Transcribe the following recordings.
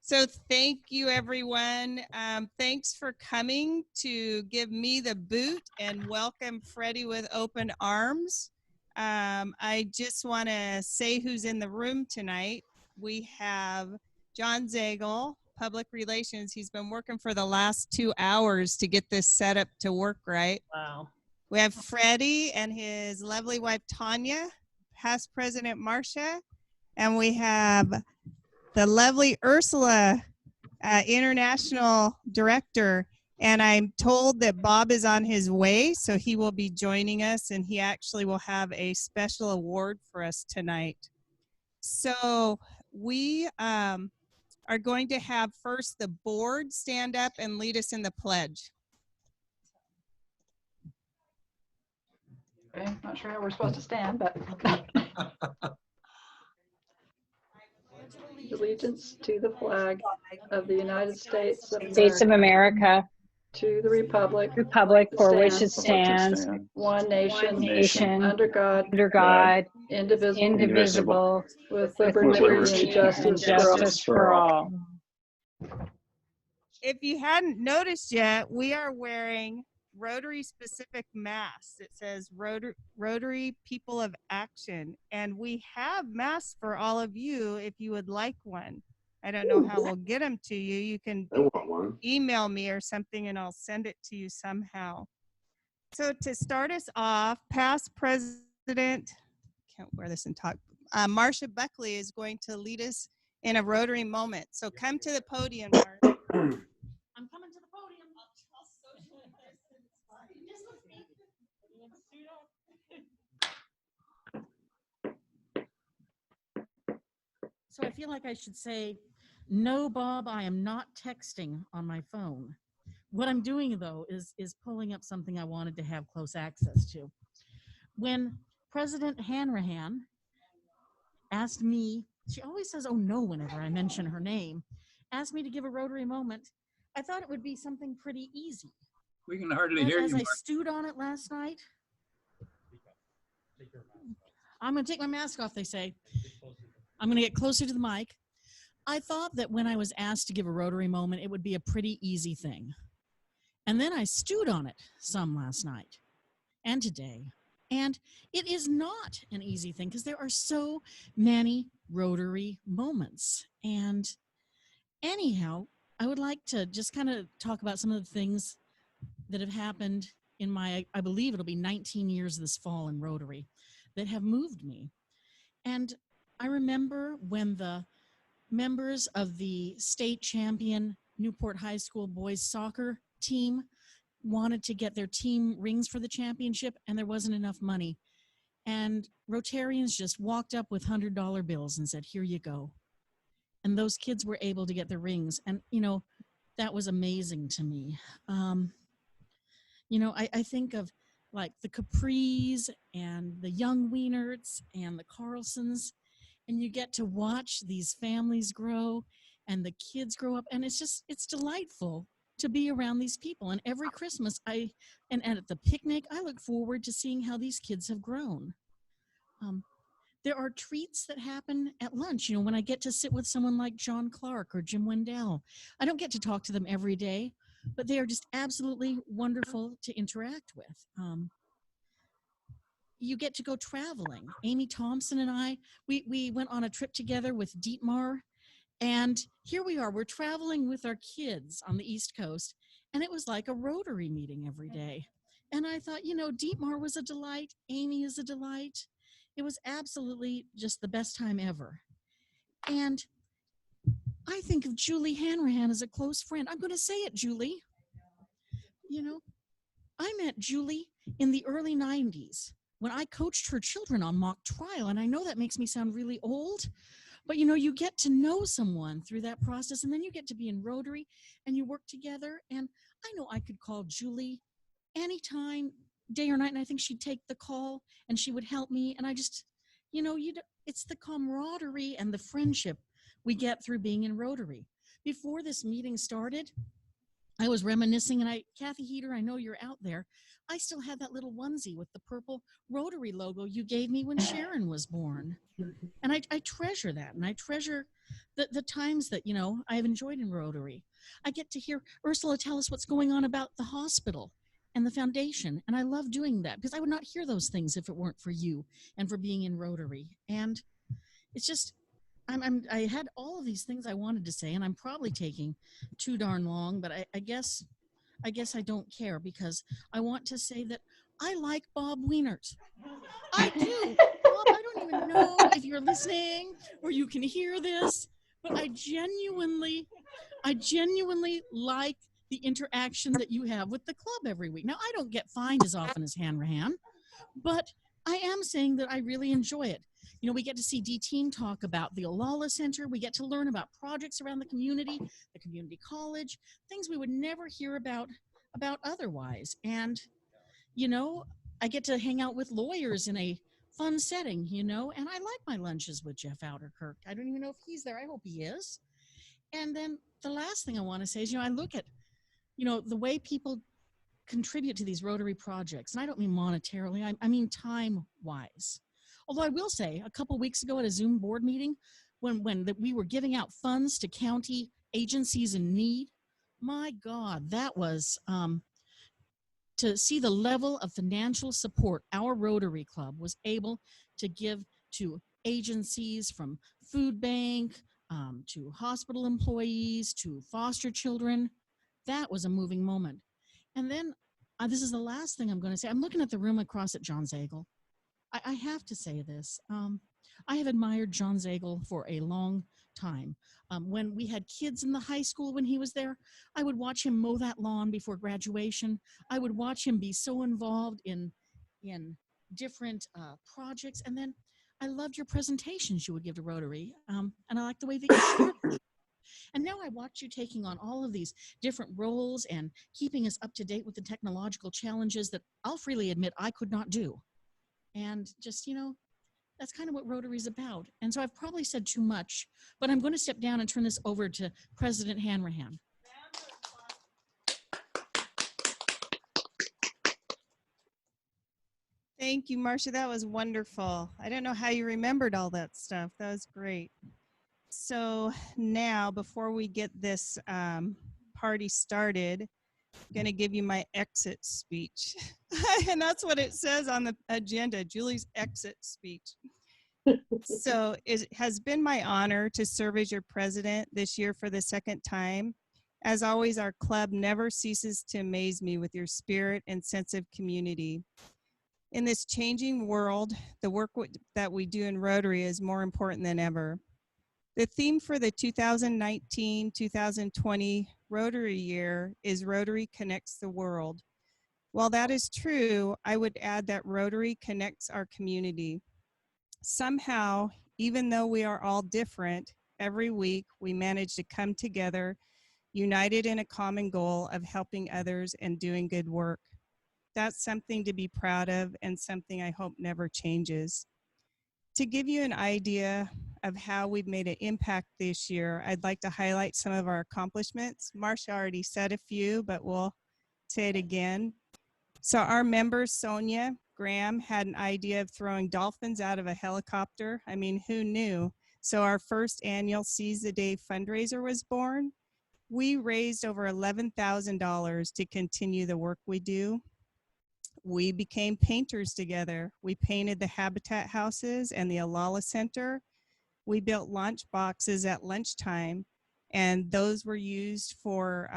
So thank you, everyone. Thanks for coming to give me the boot and welcome Freddie with open arms. I just want to say who's in the room tonight. We have John Zagel, Public Relations. He's been working for the last 2 hours to get this set up to work right. Wow. We have Freddie and his lovely wife, Tanya, past President Marcia, and we have the lovely Ursula, International Director. And I'm told that Bob is on his way, so he will be joining us, and he actually will have a special award for us tonight. So we are going to have first the board stand up and lead us in the pledge. Okay, not sure how we're supposed to stand, but allegiance to the flag of the United States States of America, to the republic for which it stands, one nation, under God, indivisible, with liberty and justice for all. If you hadn't noticed yet, we are wearing Rotary specific masks. It says Rotary People of Action, and we have masks for all of you if you would like one. I don't know how we'll get them to you. You can email me or something and I'll send it to you somehow. So to start us off, past President, can't wear this and talk, Marcia Buckley is going to lead us in a Rotary moment. So come to the podium, Marcia. I'm coming to the podium. So I feel like I should say, no, Bob, I am not texting on my phone. What I'm doing, though, is pulling up something I wanted to have close access to. When President Hanrahan asked me, she always says, oh, no, whenever I mention her name, asked me to give a Rotary moment, I thought it would be something pretty easy. We can hardly hear you, As I Mark. stewed on it last night, I'm going to take my mask off, they say. I'm going to get closer to the mic. I thought that when I was asked to give a Rotary moment, it would be a pretty easy thing. And then I stewed on it some last night and today. And it is not an easy thing because there are so many Rotary moments. And anyhow, I would like to just kind of talk about some of the things that have happened in my, I believe it'll be 19 years this fall in Rotary, that have moved me. And I remember when the members of the state champion Newport High School boys soccer team wanted to get their team rings for the championship, and there wasn't enough money. And Rotarians just walked up with $100 bills and said, here you go. And those kids were able to get their rings. And, you know, that was amazing to me. You know, I think of like the Capris and the Young Wienerts and the Carlsons, and you get to watch these families grow and the kids grow up. And it's delightful to be around these people. And every Christmas and at the picnic, I look forward to seeing how these kids have grown. There are treats that happen at lunch. You know, when I get to sit with someone like John Clark or Jim Wendell, I don't get to talk to them every day, but they are just absolutely wonderful to interact with. You get to go traveling. Amy Thompson and I, we went on a trip together with Dietmar, and here we are, we're traveling with our kids on the East Coast, and it was like a Rotary meeting every day. And I thought, you know, Dietmar was a delight, Amy is a delight. It was absolutely just the best time ever. And I think of Julie Hanrahan as a close friend. I'm going to say it, Julie. You know, I met Julie in the early 90s when I coached her children on mock trial. And I know that makes me sound really old, but you know, you get to know someone through that process, and then you get to be in Rotary and you work together. And I know I could call Julie anytime, day or night, and I think she'd take the call and she would help me. And I just, you know, it's the camaraderie and the friendship we get through being in Rotary. Before this meeting started, I was reminiscing, and Kathy Heater, I know you're out there. I still have that little onesie with the purple Rotary logo you gave me when Sharon was born. And I treasure that, and I treasure the times that, I've enjoyed in Rotary. I get to hear Ursula tell us what's going on about the hospital and the foundation, and I love doing that because I would not hear those things if it weren't for you and for being in Rotary. And it's just, I had all of these things I wanted to say, and I'm probably taking too darn long, but I guess I don't care because I want to say that I like Bob Wienert. I do. Bob, I don't even know if you're listening or you can hear this, but I genuinely like the interaction that you have with the club every week. Now, I don't get fined as often as Hanrahan, but I am saying that I really enjoy it. We get to see D-Team talk about the Olala Center. We get to learn about projects around the community college, things we would never hear about otherwise. And, I get to hang out with lawyers in a fun setting, and I like my lunches with Jeff Outerkirk. I don't even know if he's there. I hope he is. And then the last thing I want to say is, I look at, the way people contribute to these Rotary projects. And I don't mean monetarily, I mean time-wise. Although I will say, a couple weeks ago at a Zoom board meeting, when we were giving out funds to county agencies in need, my God, that was to see the level of financial support our Rotary Club was able to give to agencies from food bank to hospital employees to foster children. That was a moving moment. And then this is the last thing I'm going to say. I'm looking at the room across at John Zagel. I have to say this. I have admired John Zagel for a long time. When we had kids in the high school when he was there, I would watch him mow that lawn before graduation. I would watch him be so involved in different projects. And then I loved your presentations you would give to Rotary. And I like the way that you shared them. And now I watch you taking on all of these different roles and keeping us up to date with the technological challenges that I'll freely admit I could not do. And just, that's kind of what Rotary's about. And so I've probably said too much, but I'm going to step down and turn this over to President Hanrahan. Thank you, Marcia. That was wonderful. I don't know how you remembered all that stuff. That was great. So now, before we get this party started, I'm going to give you my exit speech. And that's what it says on the agenda, Julie's exit speech. So it has been my honor to serve as your president this year for the second time. As always, our club never ceases to amaze me with your spirit and sense of community. In this changing world, the work that we do in Rotary is more important than ever. The theme for the 2019-2020 Rotary year is Rotary Connects the World. While that is true, I would add that Rotary connects our community. Somehow, even though we are all different, every week we manage to come together, united in a common goal of helping others and doing good work. That's something to be proud of and something I hope never changes. To give you an idea of how we've made an impact this year, I'd like to highlight some of our accomplishments. Marcia already said a few, but we'll say it again. So our member, Sonia Graham, had an idea of throwing dolphins out of a helicopter. I mean, who knew? So our first annual Seize the Day fundraiser was born. We raised over $11,000 to continue the work we do. We became painters together. We painted the Habitat houses and the Olala Center. We built lunch boxes at lunchtime, and those were used for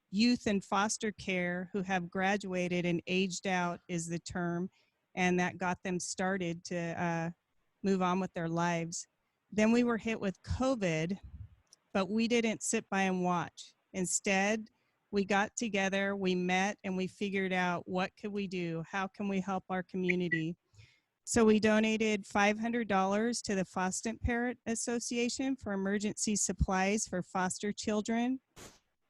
youth in foster care who have graduated and aged out is the term, and that got them started to move on with their lives. Then we were hit with COVID, but we didn't sit by and watch. Instead, we got together, we met, and we figured out what could we do? How can we help our community? So we donated $500 to the Foster Parent Association for emergency supplies for foster children.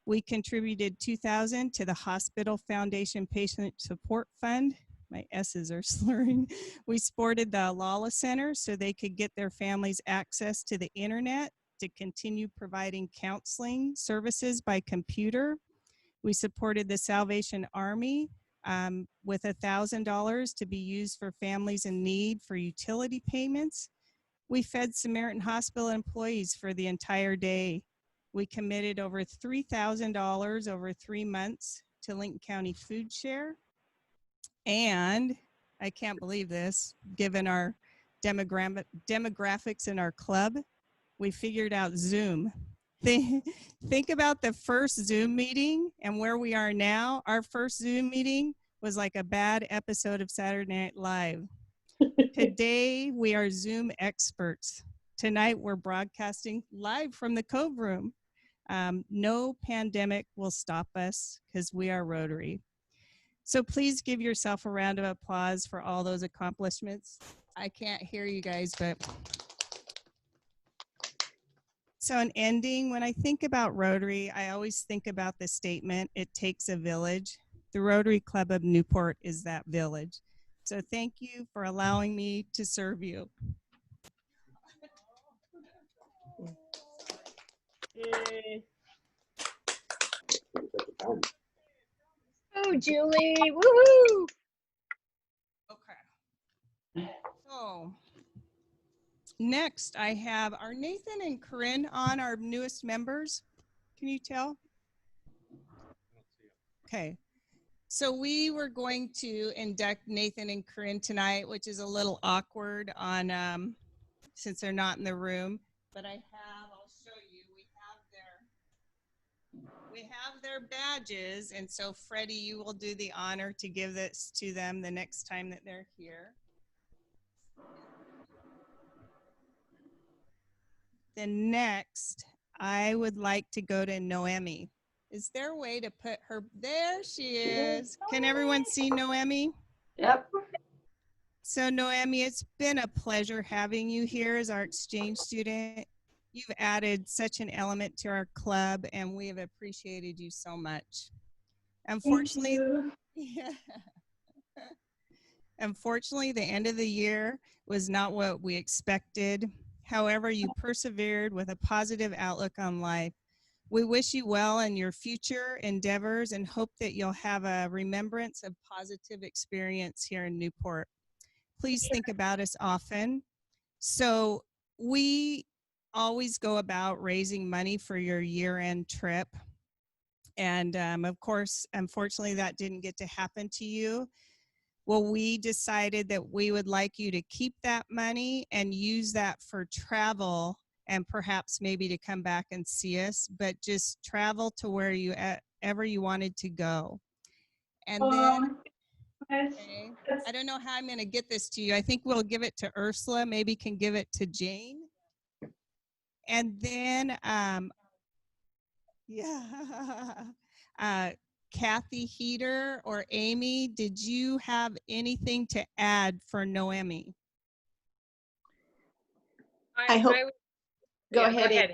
We contributed $2,000 to the Hospital Foundation Patient Support Fund. My S's are slurring. We supported the Olala Center so they could get their families access to the internet. to continue providing counseling services by computer. We supported the Salvation Army with $1,000 to be used for families in need for utility payments. We fed Samaritan Hospital employees for the entire day. We committed over $3,000 over 3 months to Lincoln County Food Share. And I can't believe this, given our demographics in our club, we figured out Zoom. Think about the first Zoom meeting and where we are now. Our first Zoom meeting was like a bad episode of Saturday Night Live. Today, we are Zoom experts. Tonight, we're broadcasting live from the Cove Room. No pandemic will stop us because we are Rotary. So please give yourself a round of applause for all those accomplishments. I can't hear you guys, but... So in ending, when I think about Rotary, I always think about the statement, it takes a village. The Rotary Club of Newport is that village. So thank you for allowing me to serve you. Oh, Julie, woohoo! Okay. So next I have our Nathan and Corinne on, our newest members. Can you tell? Okay. So we were going to induct Nathan and Corinne tonight, which is a little awkward on since they're not in the room. But I'll show you. We have their badges, and so Freddie, you will do the honor to give this to them the next time that they're here. Then next, I would like to go to Noemi. Is there a way to put her, there she is. Can everyone see Noemi? Yep. So Noemi, it's been a pleasure having you here as our exchange student. You've added such an element to our club, and we have appreciated you so much. Unfortunately, yeah. Unfortunately, the end of the year was not what we expected. However, you persevered with a positive outlook on life. We wish you well in your future endeavors and hope that you'll have a remembrance of positive experience here in Newport. Please think about us often. So we always go about raising money for your year-end trip. And of course, unfortunately, that didn't get to happen to you. Well, we decided that we would like you to keep that money and use that for travel and perhaps maybe to come back and see us, but just travel to where you ever you wanted to go. And then, okay, I don't know how I'm going to get this to you. I think we'll give it to Ursula, maybe can give it to Jane. And then, Kathy Heater or Amy, did you have anything to add for Noemi? I hope. Go Yeah, ahead.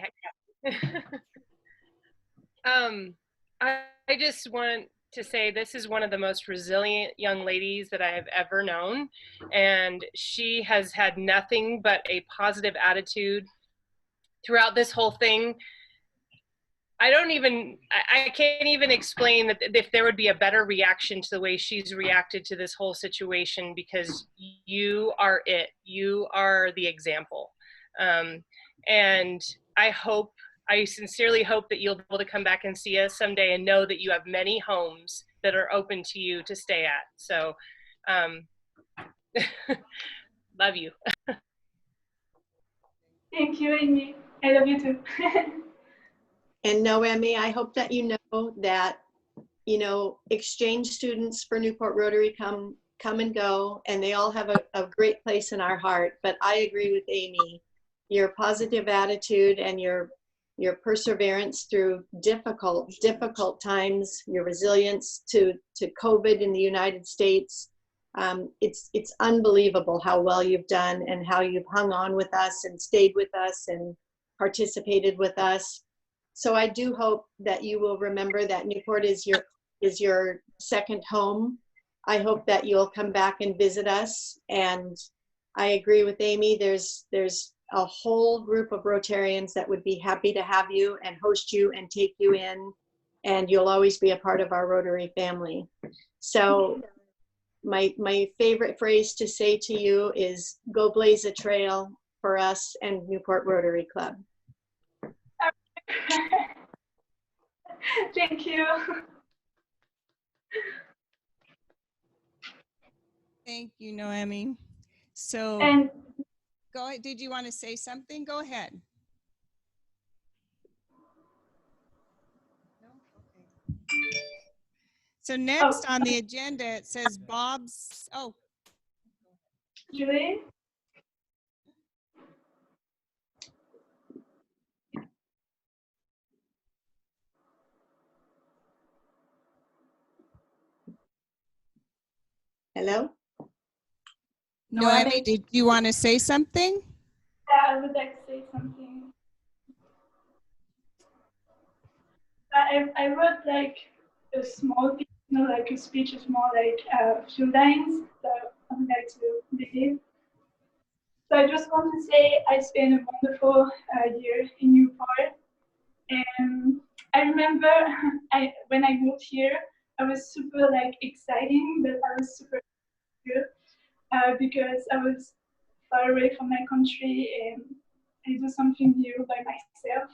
I just want to say this is one of the most resilient young ladies that I have ever known, and she has had nothing but a positive attitude throughout this whole thing. I can't even explain that if there would be a better reaction to the way she's reacted to this whole situation, because you are it. You are the example. And I sincerely hope that you'll be able to come back and see us someday and know that you have many homes that are open to you to stay at. So, love you. Thank you, Amy. I love you too. And Noemi, I hope that you know that, exchange students for Newport Rotary come and go, and they all have a great place in our heart. But I agree with Amy. Your positive attitude and your perseverance through difficult times, your resilience to COVID in the United States, it's unbelievable how well you've done and how you've hung on with us and stayed with us and participated with us. So I do hope that you will remember that Newport is your second home. I hope that you'll come back and visit us. And I agree with Amy. There's a whole group of Rotarians that would be happy to have you and host you and take you in, and you'll always be a part of our Rotary family. So my favorite phrase to say to you is go blaze a trail for us and Newport Rotary Club. Thank you. Thank you, Noemi. So And go ahead. Did you want to say something? Go ahead. No? Okay. So next on the agenda, it says Bob's, oh. Julie? Hello? Noemi, did you want to say something? Yeah, I would like to say something. I wrote like a small piece, like a speech, it's more like a few lines that I would like to begin. So I just want to say I spent a wonderful year in Newport. And I remember when I moved here, I was super like exciting, but I was super good because I was far away from my country and I do something new by myself.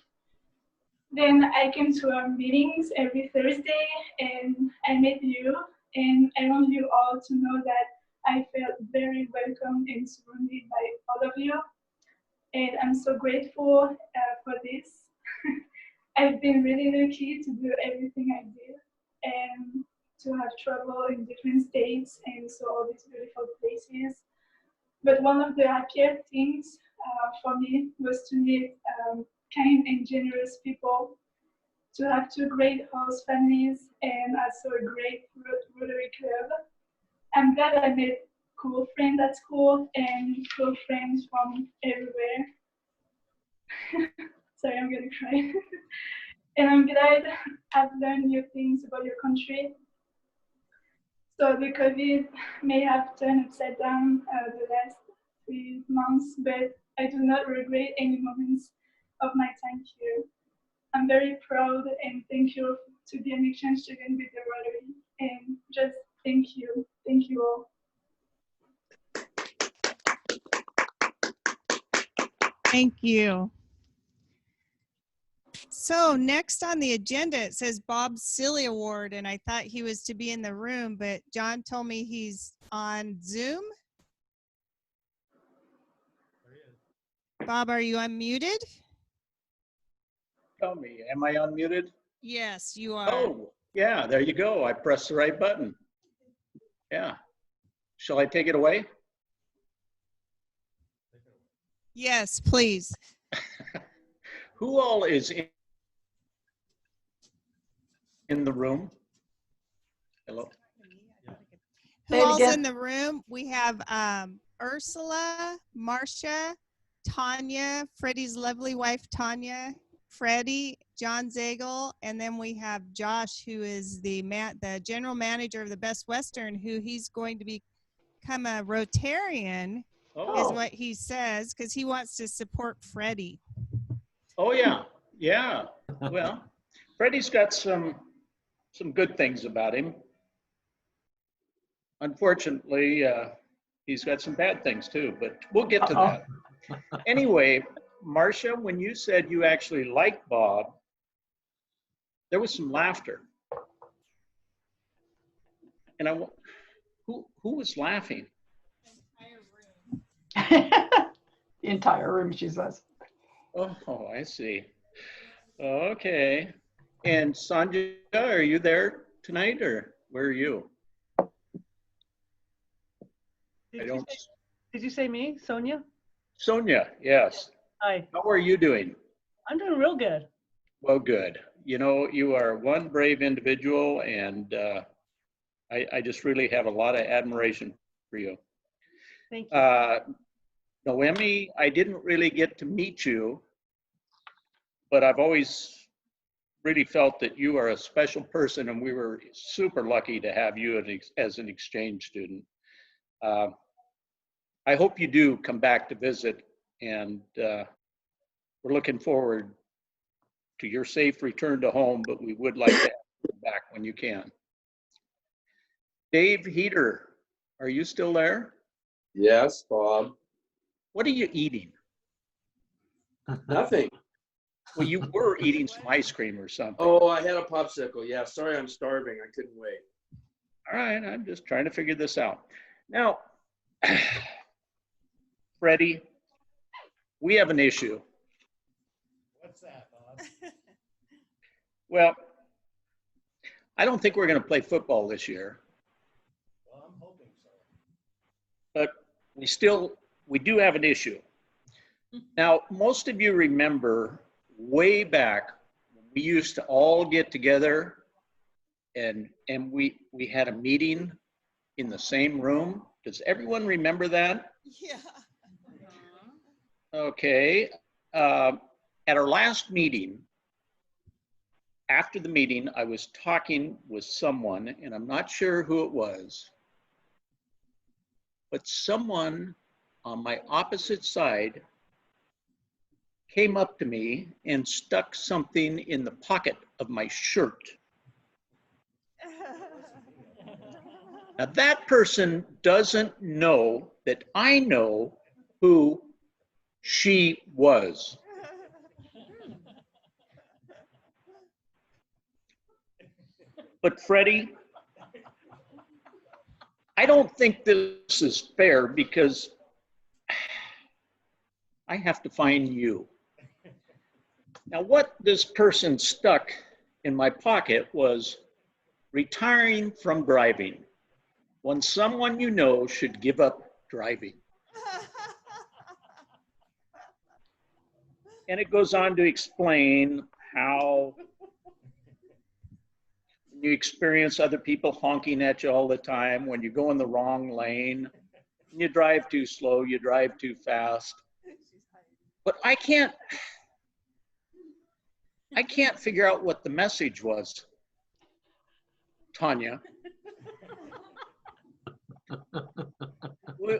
Then I came to our meetings every Thursday and I met you, and I want you all to know that I felt very welcome and surrounded by all of you. And I'm so grateful for this. I've been really lucky to do everything I did and to have traveled in different states and saw all these beautiful places. But one of the happier things for me was to meet kind and generous people, to have two great host families and also a great Rotary Club. I'm glad I met cool friends at school and cool friends from everywhere. Sorry, I'm gonna cry. And I'm glad I've learned new things about your country. So the COVID may have turned upside down the last 3 months, but I do not regret any moments of my time here. I'm very proud and thank you to be an exchange student with the Rotary. And just thank you all. Thank you. So next on the agenda, it says Bob Silly Award, and I thought he was to be in the room, but John told me he's on Zoom. Bob, are you unmuted? Tell me, am I unmuted? Yes, you are. Oh, yeah, there you go. I pressed the right button. Yeah. Shall I take it away? Yes, please. Who all is in the room? Hello? Who all's in the room? We have Ursula, Marcia, Tanya, Freddie's lovely wife, Tanya, Freddie, John Zagel, and then we have Josh, who is the general manager of the Best Western, who he's going to become a Rotarian, is what he says, because he wants to support Freddie. Oh, yeah. Yeah. Well, Freddie's got some good things about him. Unfortunately, he's got some bad things too, but we'll get to that. Anyway, Marcia, when you said you actually liked Bob, there was some laughter. And who was laughing? The entire room, she says. Oh, I see. Okay. And Sanjay, are you there tonight, or where are you? Did you say me, Sonia? Sonia, yes. Hi. How are you doing? I'm doing real good. Well, good. You know, you are one brave individual, and I just really have a lot of admiration for you. Thank you. Noemi, I didn't really get to meet you, but I've always really felt that you are a special person, and we were super lucky to have you as an exchange student. I hope you do come back to visit And we're looking forward to your safe return to home, but we would like to have you back when you can. Dave Heater, are you still there? Yes, Bob. What are you eating? Nothing. Well, you were eating some ice cream or something. Oh, I had a popsicle. Yeah, sorry, I'm starving. I couldn't wait. All right, I'm just trying to figure this out. Now, Freddie, we have an issue. What's that, Bob? Well, I don't think we're going to play football this year. Well, I'm hoping so. But we do have an issue. Now, most of you remember way back, we used to all get together and we had a meeting in the same room. Does everyone remember that? Yeah. Okay. At our last meeting, after the meeting, I was talking with someone, and I'm not sure who it was, but someone on my opposite side came up to me and stuck something in the pocket of my shirt. Now that person doesn't know that I know who she was. But Freddie, I don't think this is fair because I have to find you. Now, what this person stuck in my pocket was retiring from driving when someone you know should give up driving. And it goes on to explain how you experience other people honking at you all the time when you go in the wrong lane, you drive too slow, you drive too fast. But I can't figure out what the message was, Tanya.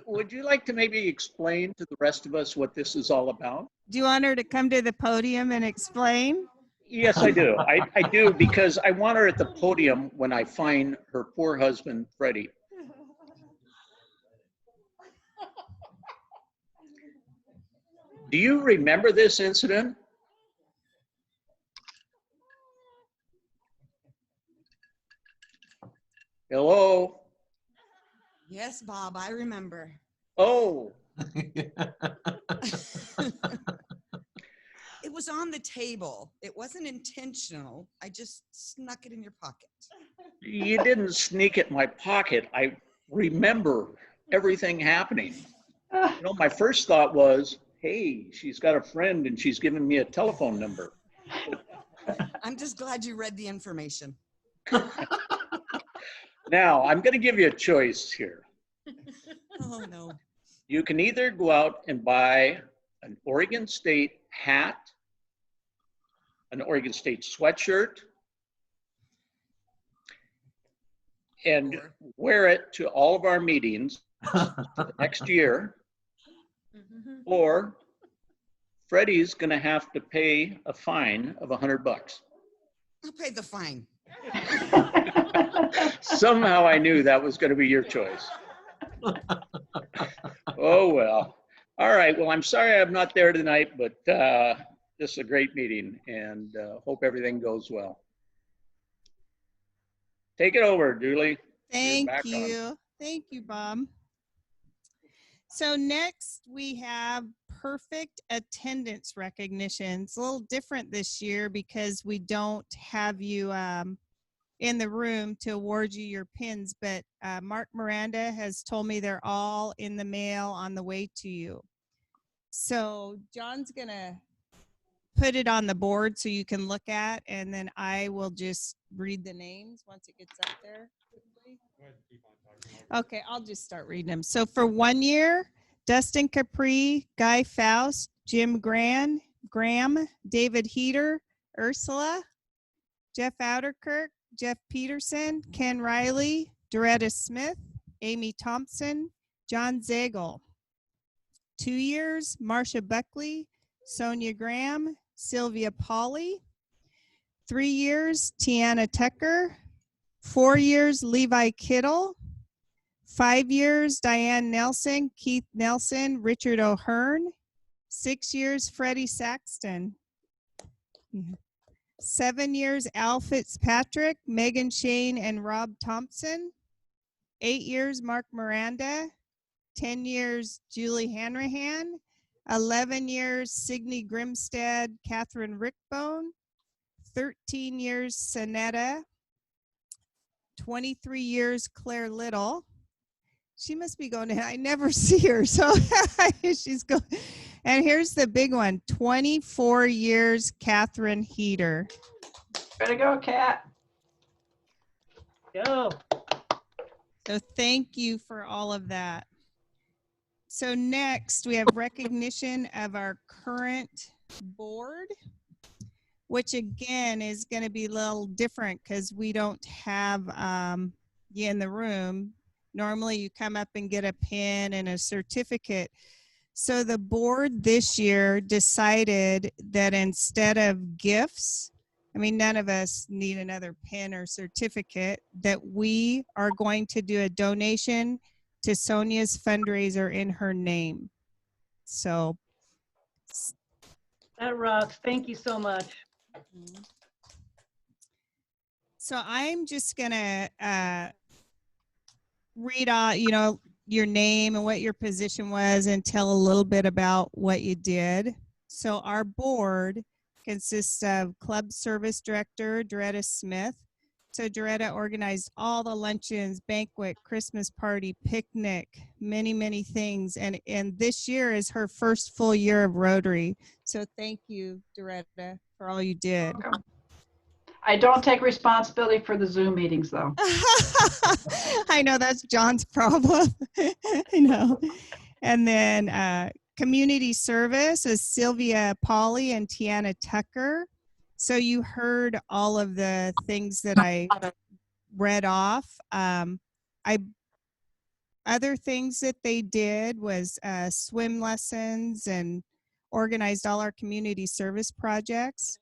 Would you like to maybe explain to the rest of us what this is all about? Do you want her to come to the podium and explain? Yes, I do. I do, because I want her at the podium when I find her poor husband, Freddie. Do you remember this incident? Hello? Yes, Bob, I remember. Oh. It was on the table. It wasn't intentional. I just snuck it in your pocket. You didn't sneak it in my pocket. I remember everything happening. You know, my first thought was, hey, she's got a friend and she's giving me a telephone number. I'm just glad you read the information. Now, I'm going to give you a choice here. Oh, no. You can either go out and buy an Oregon State hat, an Oregon State sweatshirt, and wear it to all of our meetings the next year, or Freddie's going to have to pay a fine of $100. I'll pay the fine. Somehow I knew that was going to be your choice. Oh, well. All right. Well, I'm sorry I'm not there tonight, but this is a great meeting and hope everything goes well. Take it over, Julie. Thank you. Thank you, Bob. So next we have perfect attendance recognition. It's a little different this year because we don't have you in the room to award you your pins, but Mark Miranda has told me they're all in the mail on the way to you. So John's gonna put it on the board so you can look at, and then I will just read the names once it gets up there. Okay, I'll just start reading them. So for 1 year, Dustin Capri, Guy Faust, Jim Graham, David Heater, Ursula, Jeff Outerkirk, Jeff Peterson, Ken Riley, Doretta Smith, Amy Thompson, John Zagel. 2 years, Marcia Buckley, Sonia Graham, Sylvia Pauley. 3 years, Tiana Tucker. 4 years, Levi Kittle. 5 years, Diane Nelson, Keith Nelson, Richard O'Hearn. 6 years, Freddie Saxton. 7 years, Al Fitzpatrick, Megan Shane, and Rob Thompson. 8 years, Mark Miranda. 10 years, Julie Hanrahan. 11 years, Signe Grimstead, Catherine Rickbone. 13 years, Sonetta. 23 years, Claire Little. She must be going to, I never see her, so she's going. And here's the big one, 24 years, Catherine Heater. Way to go, Kat. Go. So thank you for all of that. So next we have recognition of our current board, which again is going to be a little different because we don't have you in the room. Normally you come up and get a pin and a certificate. So the board this year decided that instead of gifts, I mean, none of us need another pin or certificate, that we are going to do a donation to Sonia's fundraiser in her name. So That rocks. Thank you so much. So I'm just gonna read out, you know, your name and what your position was and tell a little bit about what you did. So our board consists of Club Service Director Doretta Smith. So Doretta organized all the luncheons, banquet, Christmas party, picnic, many, many things. And this year is her first full year of Rotary. So thank you, Doretta, for all you did. Welcome. I don't take responsibility for the Zoom meetings, though. I know that's John's problem. I know. And then community service is Sylvia Pauley and Tiana Tucker. So you heard all of the things that I read off. Other things that they did was swim lessons and organized all our community service projects.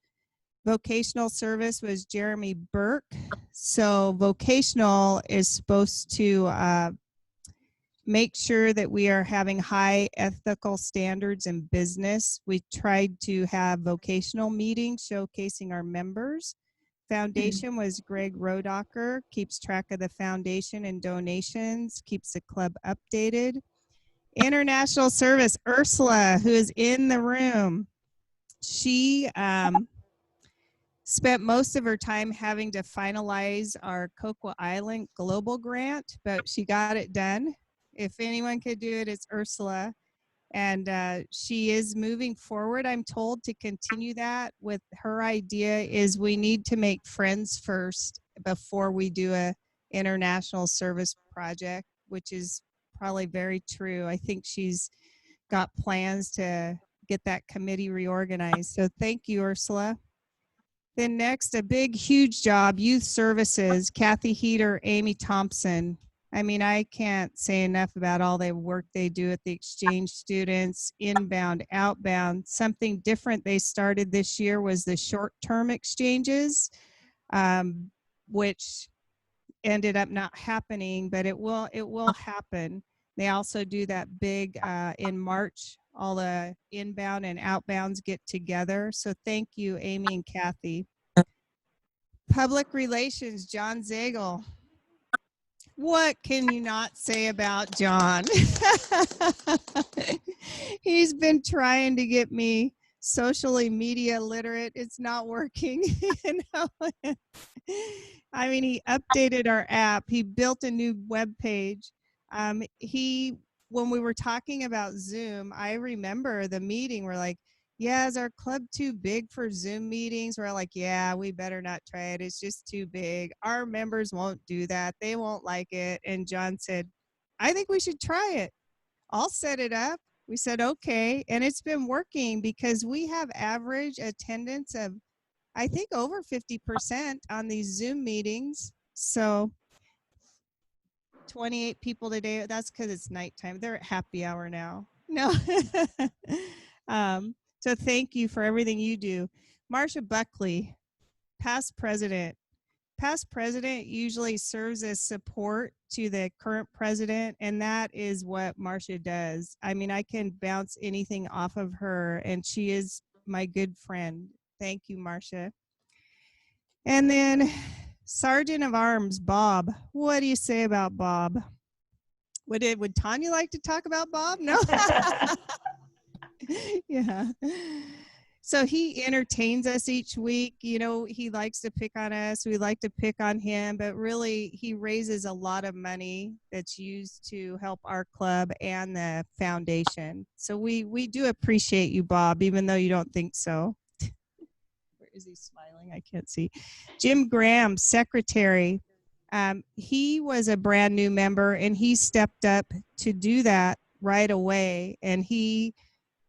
Vocational service was Jeremy Burke. So vocational is supposed to make sure that we are having high ethical standards in business. We tried to have vocational meetings showcasing our members. Foundation was Greg Rodacher, keeps track of the foundation and donations, keeps the club updated. International service, Ursula, who is in the room. She spent most of her time having to finalize our Cocoa Island Global Grant, but she got it done. If anyone could do it, it's Ursula. And she is moving forward, I'm told, to continue that. With her idea is we need to make friends first before we do a international service project, which is probably very true. I think she's got plans to get that committee reorganized. So thank you, Ursula. Then next, a big, huge job, youth services, Kathy Heater, Amy Thompson. I mean, I can't say enough about all the work they do at the exchange students, inbound, outbound. Something different they started this year was the short-term exchanges, which ended up not happening, but it will happen. They also do that big in March. All the inbound and outbounds get together. So thank you, Amy and Kathy. Public relations, John Zagel. What can you not say about John? He's been trying to get me socially media literate. It's not working. You know? I mean, he updated our app. He built a new web page. When we were talking about Zoom, I remember the meeting. We're like, yeah, is our club too big for Zoom meetings? We're like, yeah, we better not try it. It's just too big. Our members won't do that. They won't like it. And John said, I think we should try it. I'll set it up. We said, okay. And it's been working because we have average attendance of, I think, over 50% on these Zoom meetings. So 28 people today. That's because it's nighttime. They're at happy hour now. No. So thank you for everything you do. Marcia Buckley, past president. Past president usually serves as support to the current president, and that is what Marcia does. I mean, I can bounce anything off of her, and she is my good friend. Thank you, Marcia. And then Sergeant of Arms, Bob. What do you say about Bob? Would Tanya like to talk about Bob? No. Yeah. So he entertains us each week. You know, he likes to pick on us. We like to pick on him, but really he raises a lot of money that's used to help our club and the foundation. So we do appreciate you, Bob, even though you don't think so. Where is he smiling? I can't see. Jim Graham, secretary. He was a brand new member and he stepped up to do that right away. And he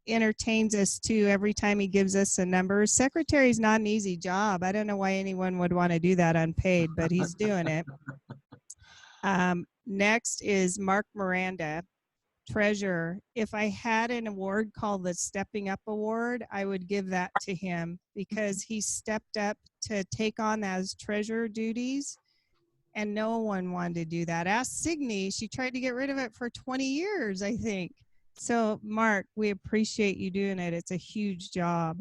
entertains us too every time he gives us a number. Secretary is not an easy job. I don't know why anyone would want to do that unpaid, but he's doing it. Next is Mark Miranda, treasurer. If I had an award called the Stepping Up Award, I would give that to him because he stepped up to take on those treasurer duties. And no one wanted to do that. Ask Signe, she tried to get rid of it for 20 years, I think. So, Mark, we appreciate you doing it. It's a huge job.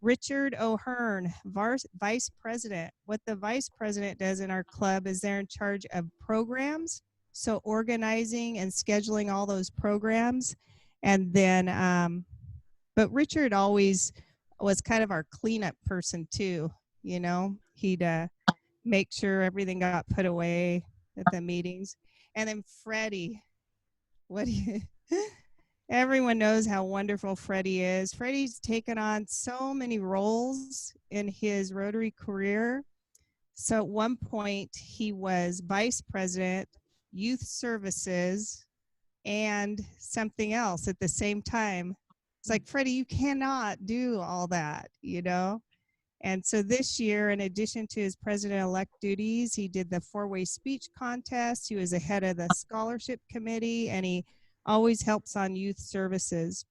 Richard O'Hearn, vice president. What the vice president does in our club is they're in charge of programs, so organizing and scheduling all those programs. And then, but Richard always was kind of our cleanup person too. You know, he'd make sure everything got put away at the meetings. And then Freddie, what do you... Everyone knows how wonderful Freddie is. Freddie's taken on so many roles in his Rotary career. So at one point, he was vice president, youth services, and something else at the same time. It's like, Freddie, you cannot do all that, you know? And so this year, in addition to his president-elect duties, he did the four-way speech contest. He was the head of the scholarship committee, and he always helps on youth services.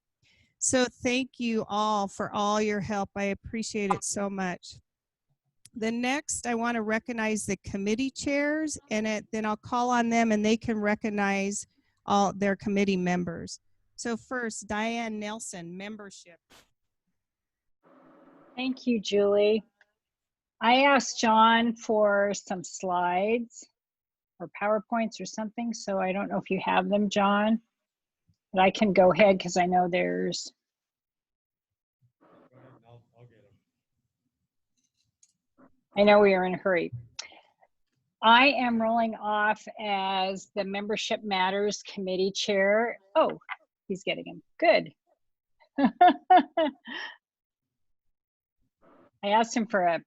So thank you all for all your help. I appreciate it so much. The next, I want to recognize the committee chairs, and then I'll call on them and they can recognize all their committee members. So first, Diane Nelson, membership. Thank you, Julie. I asked John for some slides or PowerPoints or something, so I don't know if you have them, John. But I can go ahead because I know there's. I'll get them. I know we are in a hurry. I am rolling off as the Membership Matters Committee Chair. Oh, he's getting him. Good. I asked him for a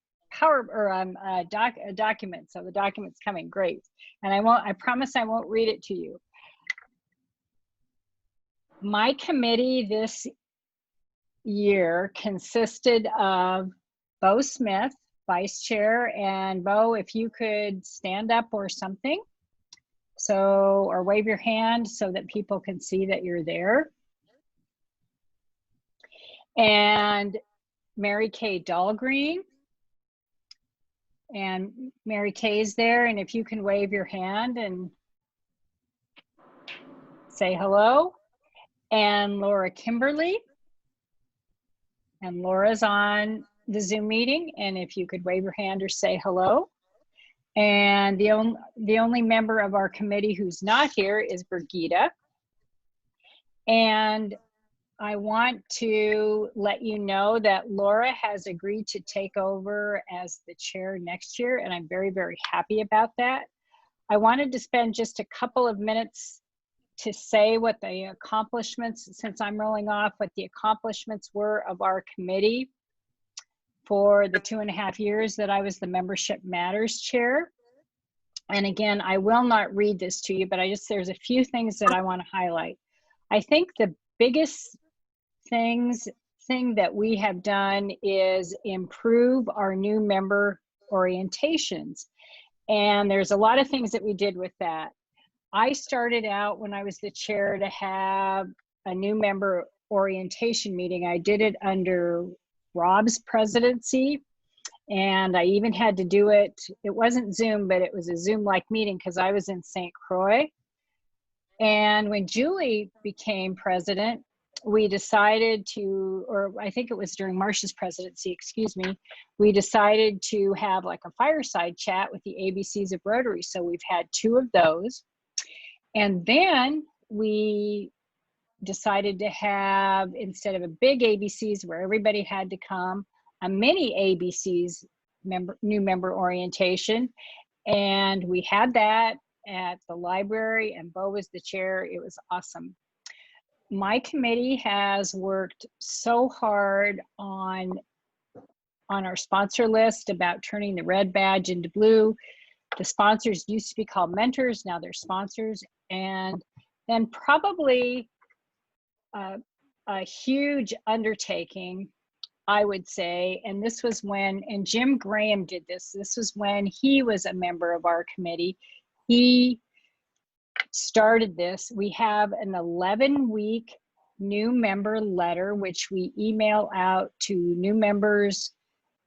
document, so the document's coming. Great. And I promise I won't read it to you. My committee this year consisted of Bo Smith, vice chair, and Bo, if you could stand up or something, or wave your hand so that people can see that you're there. And Mary Kay Dahlgreen, and Mary Kay's there, and if you can wave your hand and say hello. And Laura Kimberly, and Laura's on the Zoom meeting, and if you could wave your hand or say hello. And the only member of our committee who's not here is Birgitta. And I want to let you know that Laura has agreed to take over as the chair next year, and I'm very, very happy about that. I wanted to spend just a couple of minutes to say what the accomplishments, since I'm rolling off, what the accomplishments were of our committee for the 2.5 years that I was the Membership Matters Chair. And again, I will not read this to you, but there's a few things that I want to highlight. I think the biggest thing that we have done is improve our new member orientations. And there's a lot of things that we did with that. I started out when I was the chair to have a new member orientation meeting. I did it under Rob's presidency, and I even had to do it. It wasn't Zoom, but it was a Zoom-like meeting because I was in St. Croix. And when Julie became president, we decided to, or I think it was during Marcia's presidency, excuse me, we decided to have like a fireside chat with the ABCs of Rotary. So we've had 2 of those. And then we decided to have, instead of a big ABCs where everybody had to come, a mini ABCs new member orientation. And we had that at the library, and Bo was the chair. It was awesome. My committee has worked so hard on our sponsor list about turning the red badge into blue. The sponsors used to be called mentors, now they're sponsors. And then probably a huge undertaking, I would say, and this was when, and Jim Graham did this was when he was a member of our committee. He started this. We have an 11-week new member letter, which we email out to new members,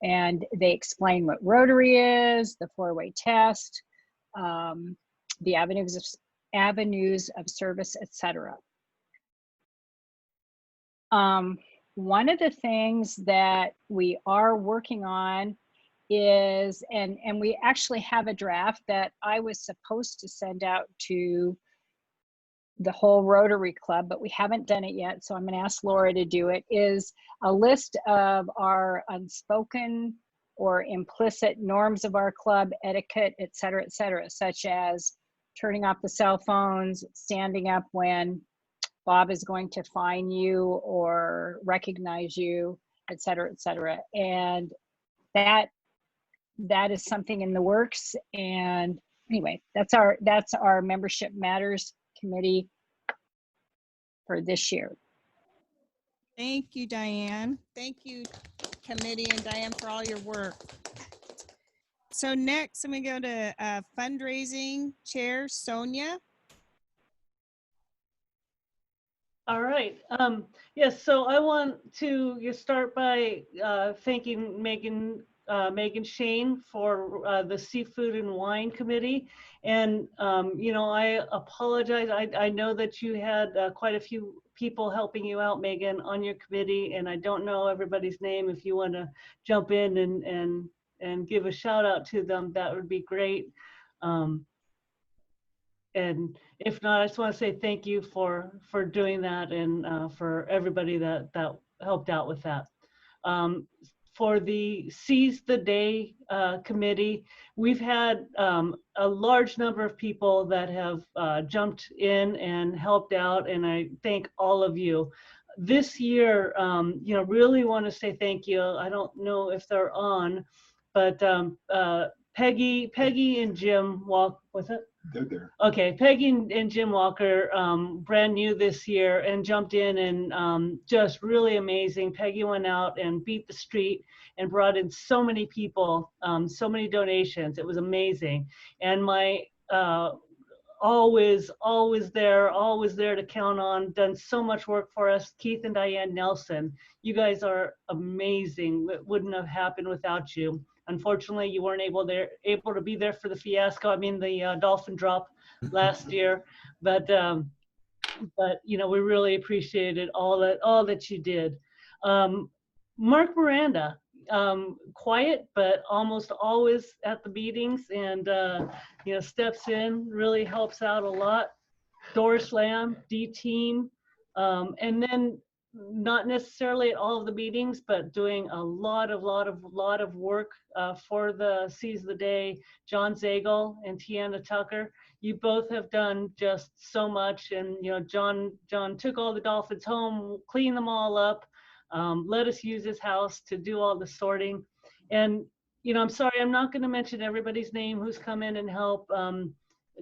and they explain what Rotary is, the 4-way test, the avenues of service, etc. One of the things that we are working on is, and we actually have a draft that I was supposed to send out to the whole Rotary Club, but we haven't done it yet, so I'm going to ask Laura to do it, is a list of our unspoken or implicit norms of our club, etiquette, et cetera, such as turning off the cell phones, standing up when Bob is going to fine you or recognize you, et cetera, et cetera. And that is something in the works. And anyway, that's our Membership Matters Committee for this year. Thank you, Diane. Thank you, committee, and Diane for all your work. So next, I'm going to go to fundraising chair, Sonia. All right. Yes, so I want to start by thanking Megan Shane for the Seafood and Wine Committee. And, I apologize. I know that you had quite a few people helping you out, Megan, on your committee, and I don't know everybody's name. If you want to jump in and give a shout out to them, that would be great. And if not, I just want to say thank you for doing that, and for everybody that helped out with that. For the Seize the Day committee, we've had a large number of people that have jumped in and helped out, and I thank all of you. This year, really want to say thank you. I don't know if they're on, but Peggy and Jim what's it? They're there. Okay, Peggy and Jim Walker, brand new this year, and jumped in, and just really amazing. Peggy went out and beat the street and brought in so many people, so many donations. It was amazing. And my always there to count on, done so much work for us, Keith and Diane Nelson. You guys are amazing. It wouldn't have happened without you. Unfortunately, you weren't able to be there for the fiasco. I mean, the dolphin drop last year, but we really appreciated all that you did. Mark Miranda, quiet but almost always at the meetings, and steps in, really helps out a lot. Doris Lamb, D-Team, and then not necessarily at all of the meetings, but doing a lot of work for the Seize the Day. John Zagel and Tiana Tucker, you both have done just so much. And John took all the dolphins home, cleaned them all up, let us use his house to do all the sorting. And I'm sorry, I'm not going to mention everybody's name who's come in and helped.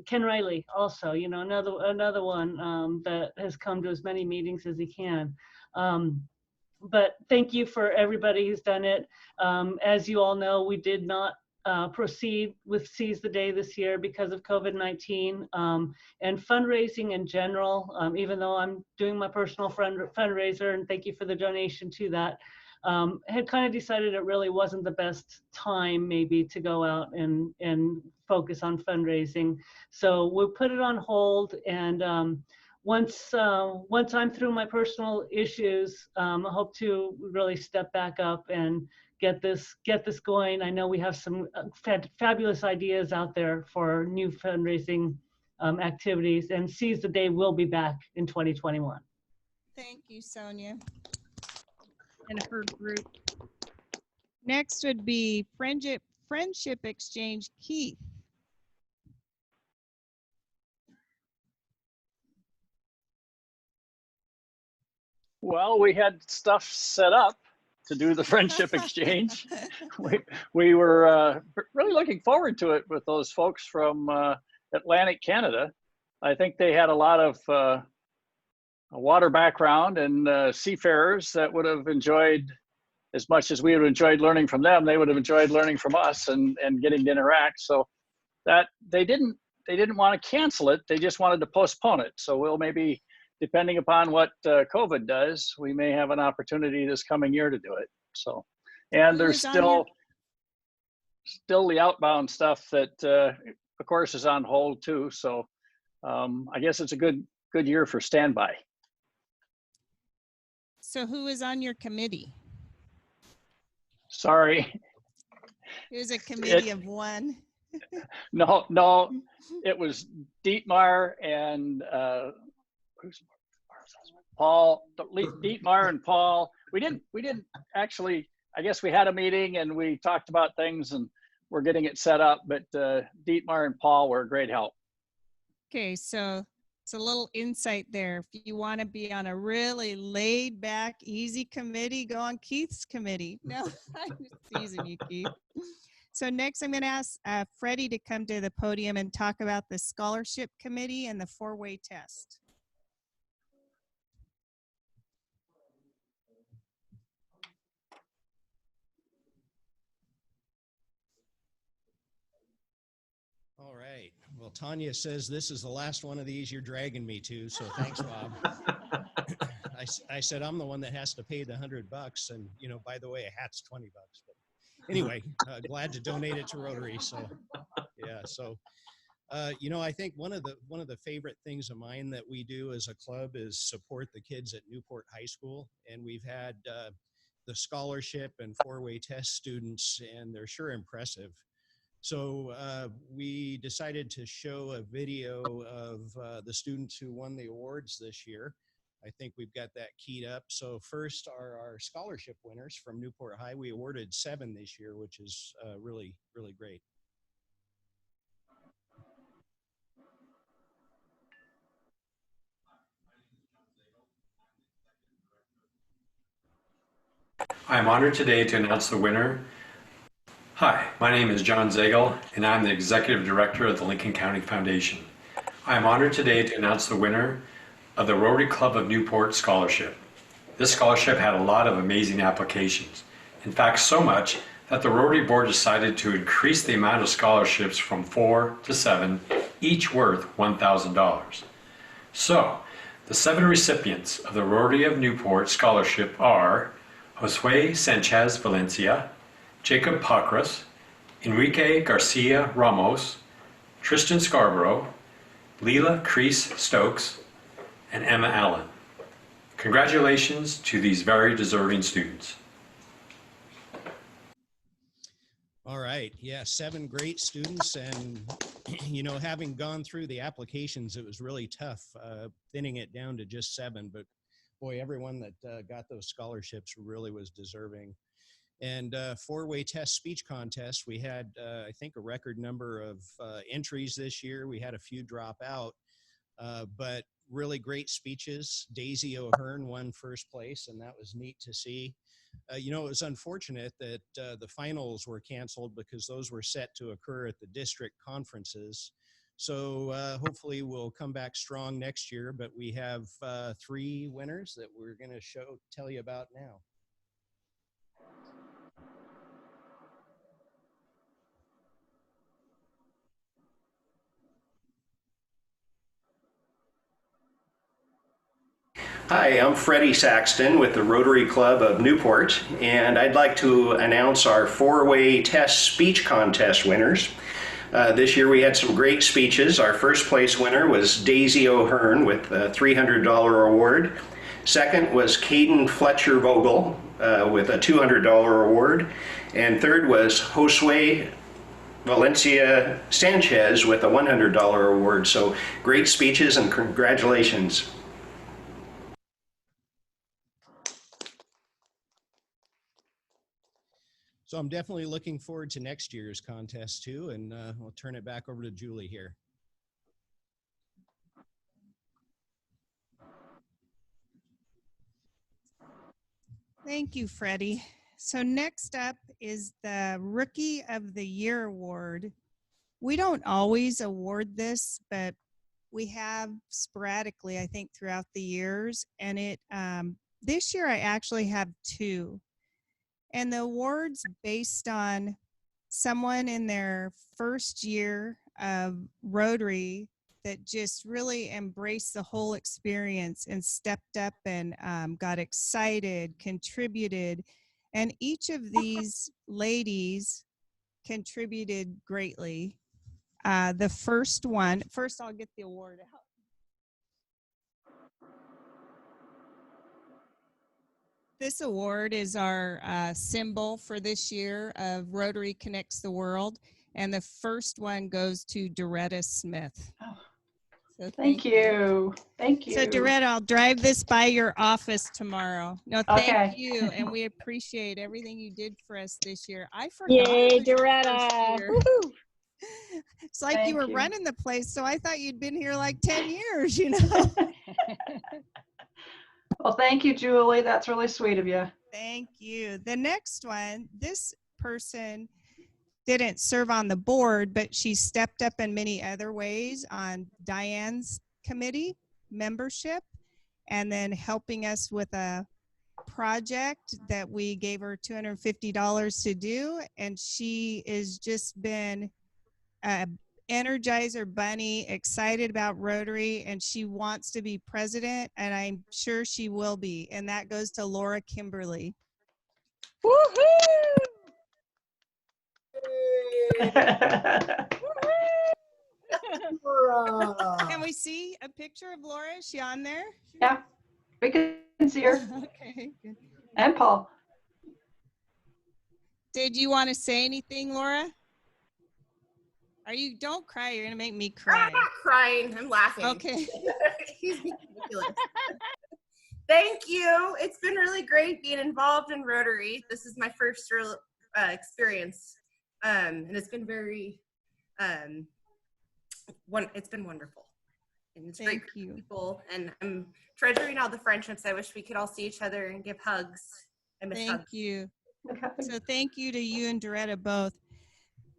Ken Riley also, another one that has come to as many meetings as he can. But thank you for everybody who's done it. As you all know, we did not proceed with Seize the Day this year because of COVID-19, and fundraising in general, even though I'm doing my personal fundraiser, and thank you for the donation to that, had kind of decided it really wasn't the best time maybe to go out and focus on fundraising. So we'll put it on hold, and once I'm through my personal issues, I hope to really step back up and get this going. I know we have some fabulous ideas out there for new fundraising activities, and Seize the Day will be back in 2021. Thank you, Sonia, and her group. Next would be Friendship Exchange, Keith. Well, we had stuff set up to do the friendship exchange. We were really looking forward to it with those folks from Atlantic Canada. I think they had a lot of a water background and seafarers that would have enjoyed, as much as we would have enjoyed learning from them, they would have enjoyed learning from us and getting to interact. So that they didn't want to cancel it, they just wanted to postpone it. So we'll maybe, depending upon what COVID does, we may have an opportunity this coming year to do it. So, and there's still the outbound stuff that of course is on hold too. So I guess it's a good year for standby. So who is on your committee? Sorry. It was a committee of one. No, it was Dietmar and Paul, Dietmar and Paul. We didn't actually, I guess we had a meeting and we talked about things and we're getting it set up, but Dietmar and Paul were a great help. Okay, so it's a little insight there. If you want to be on a really laid back, easy committee, go on Keith's committee. No, I'm just teasing you, Keith. So next I'm going to ask Freddie to come to the podium and talk about the scholarship committee and the 4-way test. All right. Well, Tanya says this is the last one of these you're dragging me to, so thanks, Bob. I said I'm the one that has to pay the $100, and by the way, a hat's $20. But anyway, glad to donate it to Rotary. So yeah. So I think one of the favorite things of mine that we do as a club is support the kids at Newport High School, and we've had the scholarship and 4-way test students, and they're sure impressive. So we decided to show a video of the students who won the awards this year. I think we've got that keyed up. So first are our scholarship winners from Newport High. We awarded 7 this year, which is really, really great. I am honored today to announce the winner. Hi, my name is John Zagel, and I'm the Executive Director of the Lincoln County Foundation. I am honored today to announce the winner of the Rotary Club of Newport Scholarship. This scholarship had a lot of amazing applications. In fact, so much that the Rotary Board decided to increase the amount of scholarships from 4 to 7, each worth $1,000. So, the 7 recipients of the Rotary of Newport Scholarship are Josue Sanchez Valencia, Jacob Pacras, Enrique Garcia Ramos, Tristan Scarborough, Leela Crease Stokes, and Emma Allen. Congratulations to these very deserving students. All right, yeah, 7 great students, and having gone through the applications, it was really tough thinning it down to just 7, but boy, everyone that got those scholarships really was deserving. And 4-way test speech contest, we had, I think, a record number of entries this year. We had a few drop out, but really great speeches. Daisy O'Hearn won first place, and that was neat to see. It was unfortunate that the finals were canceled because those were set to occur at the district conferences. So hopefully we'll come back strong next year, but we have 3 winners that we're going to tell you about now. Hi, I'm Freddie Saxton with the Rotary Club of Newport, and I'd like to announce our four-way test speech contest winners. This year we had some great speeches. Our first place winner was Daisy O'Hearn with a $300 award. Second was Caden Fletcher Vogel with a $200 award. And third was Josue Valencia Sanchez with a $100 award. So great speeches and congratulations. So I'm definitely looking forward to next year's contest too, and I'll turn it back over to Julie here. Thank you, Freddie. So next up is the Rookie of the Year Award. We don't always award this, but we have sporadically, I think, throughout the years. And this year I actually have two. And the award's based on someone in their first year of Rotary that just really embraced the whole experience and stepped up and got excited, contributed. And each of these ladies contributed greatly. The first I'll get the award out. This award is our symbol for this year of Rotary Connects the World. And the first one goes to Doretta Smith. Oh, so thank you. Thank you. So Doretta, I'll drive this by your office tomorrow. No, thank Okay. you. And we appreciate everything you did for us this year. I forgot. Yay, Doretta. Woo-hoo. It's like Thank you were you. running the place. So I thought you'd been here like 10 years, you know. Well, thank you, Julie. That's really sweet of you. Thank you. The next one, this person didn't serve on the board, but she stepped up in many other ways on Diane's committee membership and then helping us with a project that we gave her $250 to do. And she has just been a Energizer Bunny, excited about Rotary, and she wants to be president, and I'm sure she will be. And that goes to Laura Kimberly. Woohoo! Can we see a picture of Laura? Is she on there? Yeah, we can see her. Okay, good. And Paul. Did you want to say anything, Laura? Don't cry, you're gonna make me cry. I'm not crying, I'm laughing. Okay. He's ridiculous. Thank you. It's been really great being involved in Rotary. This is my first real experience. And it's been very, it's been wonderful. And it's great for people. And I'm treasuring all the friendships. I wish we could all see each other and give hugs. I miss hugs. Thank you. So thank you to you and Doretta both.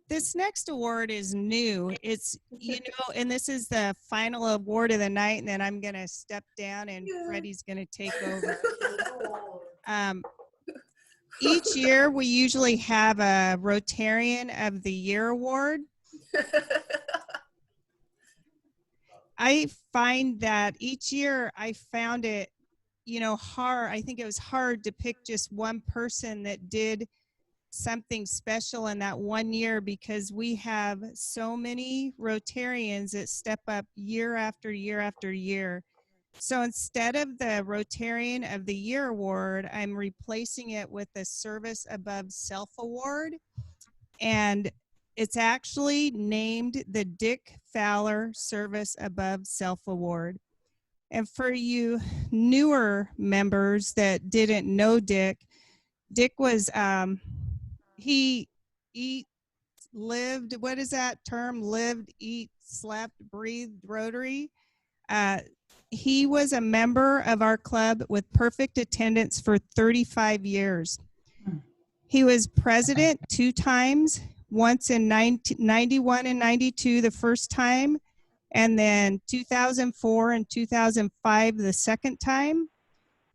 This next award is new. It's, and this is the final award of the night, and then I'm going to step down and Freddie's going to take over. Each year, we usually have a Rotarian of the Year award. I find that each year I found it, hard. I think it was hard to pick just one person that did something special in that one year because we have so many Rotarians that step up year after year after year. So instead of the Rotarian of the Year award, I'm replacing it with the Service Above Self award. And it's actually named the Dick Fowler Service Above Self award. And for you newer members that didn't know Dick was, he lived, what is that term? Lived, eat, slept, breathed Rotary. He was a member of our club with perfect attendance for 35 years. He was president 2 times, once in 91 and 92 the first time, and then 2004 and 2005 the second time.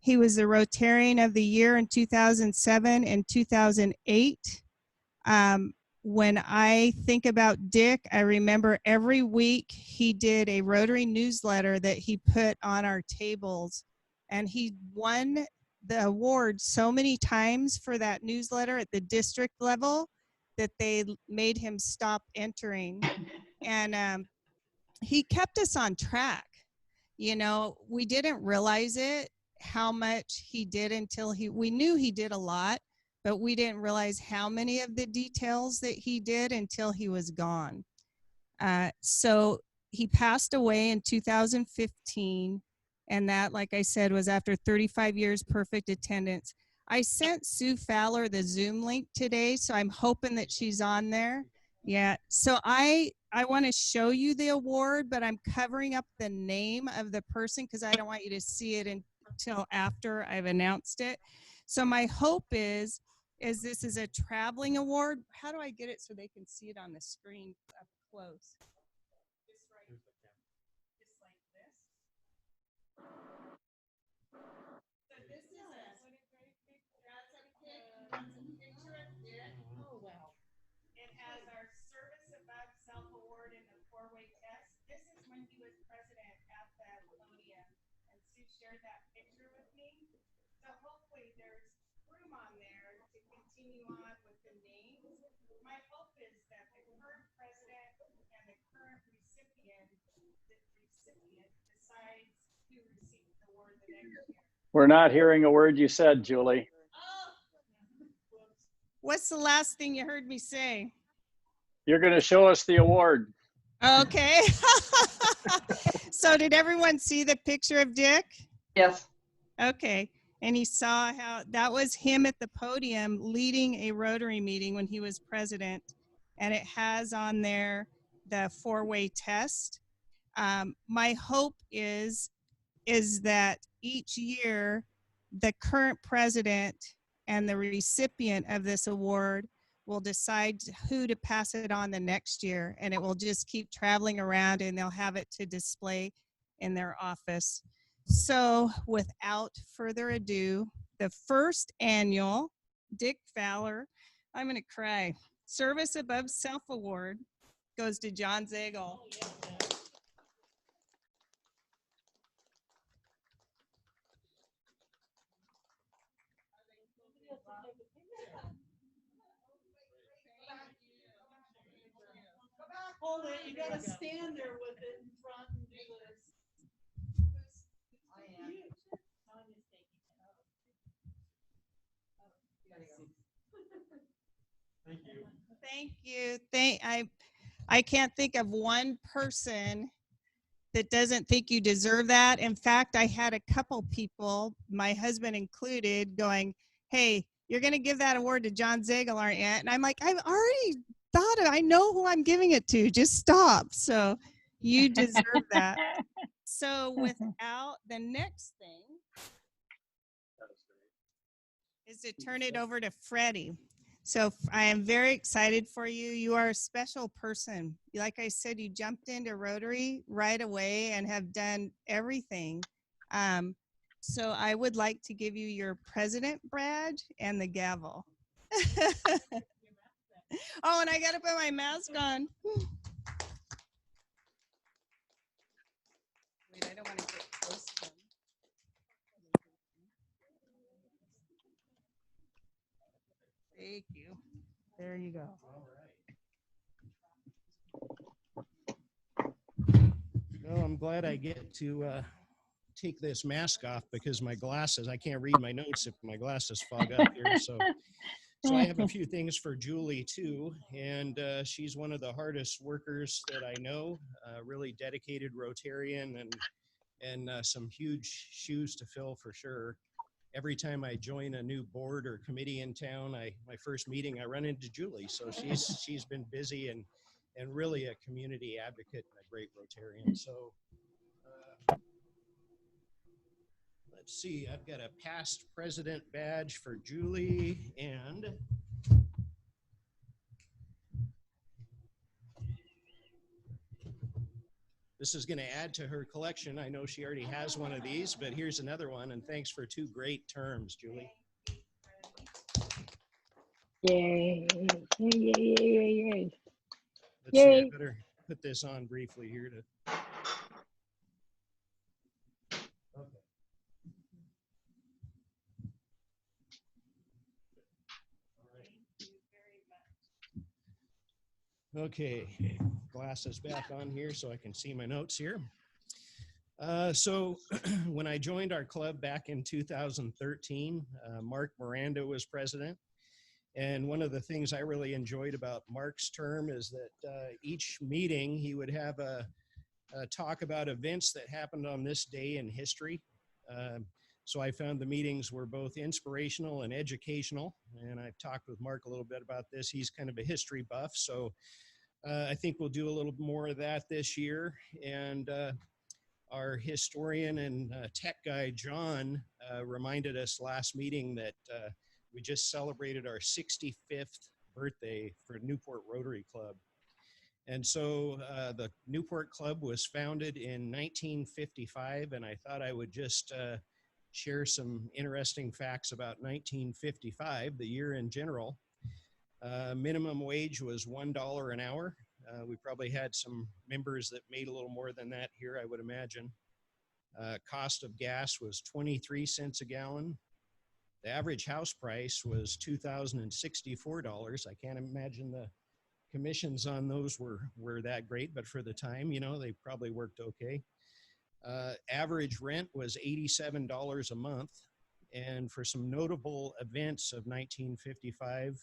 He was the Rotarian of the Year in 2007 and 2008. When I think about Dick, I remember every week he did a Rotary newsletter that he put on our tables and he won the award so many times for that newsletter at the district level that they made him stop entering. And he kept us on track. You know, we didn't realize it, how much he did until we knew he did a lot, but we didn't realize how many of the details that he did until he was gone. So he passed away in 2015. And that, like I said, was after 35 years perfect attendance. I sent Sue Fowler the Zoom link today, so I'm hoping that she's on there. Yeah, so I want to show you the award, but I'm covering up the name of the person because I don't want you to see it until after I've announced it. So my hope is this is a traveling award. How do I get it so they can see it on the screen up close? Oh, wow. It has our Service Above Self Award in the 4-way test. This is when he was president at the podium, and Sue shared that picture with me. So hopefully there's room on there to continue on with the names. My hope is that the current president and the current recipient decides who receives the award the next year. We're not hearing a word you said, Julie. What's the last thing you heard me say? You're going to show us the award. Okay. So did everyone see the picture of Dick? Yes. Okay. And he saw how that was him at the podium leading a Rotary meeting when he was president. And it has on there the 4-way test. My hope is that each year the current president and the recipient of this award will decide who to pass it on the next year, and it will just keep traveling around and they'll have it to display in their office. So without further ado, the first annual Dick Fowler, I'm gonna cry, Service Above Self Award goes to John Zagel. Hold it, you gotta stand there with it in front and do this. I am. Tanya's taking it. Thank you. I can't think of one person that doesn't think you deserve that. In fact, I had a couple people, my husband included, going, hey, you're going to give that award to John Zagel, aren't you? And I'm like, I've already thought of it. I know who I'm giving it to. Just stop. So you deserve that. So without the next thing is to turn it over to Freddie. So I am very excited for you. You are a special person. Like I said, you jumped into Rotary right away and have done everything. So I would like to give you your president badge and the gavel. Oh, and I got to put my mask on. Wait, I don't want to get close to him. Thank you. There you go. Well, I'm glad I get to take this mask off because my glasses, I can't read my notes if my glasses fog up here. So I have a few things for Julie too. And she's one of the hardest workers that I know, really dedicated Rotarian and some huge shoes to fill for sure. Every time I join a new board or committee in town, my first meeting, I run into Julie. So she's been busy and really a community advocate and a great Rotarian. So let's see, I've got a past president badge for Julie, and this is going to add to her collection. I know she already has one of these, but here's another one, and thanks for 2 great terms, Julie. Yay, yay, yay, yay, yay, yay. Let's see, I better put this on briefly here to. Okay. Okay, glasses back on here so I can see my notes here. So when I joined our club back in 2013, Mark Miranda was president. And one of the things I really enjoyed about Mark's term is that each meeting he would have a talk about events that happened on this day in history. So I found the meetings were both inspirational and educational. And I've talked with Mark a little bit about this. He's kind of a history buff. So I think we'll do a little more of that this year. And our historian and tech guy, John, reminded us last meeting that we just celebrated our 65th birthday for Newport Rotary Club. And so the Newport Club was founded in 1955, and I thought I would just share some interesting facts about 1955, the year in general. Minimum wage was $1 an hour. We probably had some members that made a little more than that here, I would imagine. Cost of gas was 23 cents a gallon. The average house price was $2,064. I can't imagine the commissions on those were that great, but for the time, you know, they probably worked okay. Average rent was $87 a month. And for some notable events of 1955,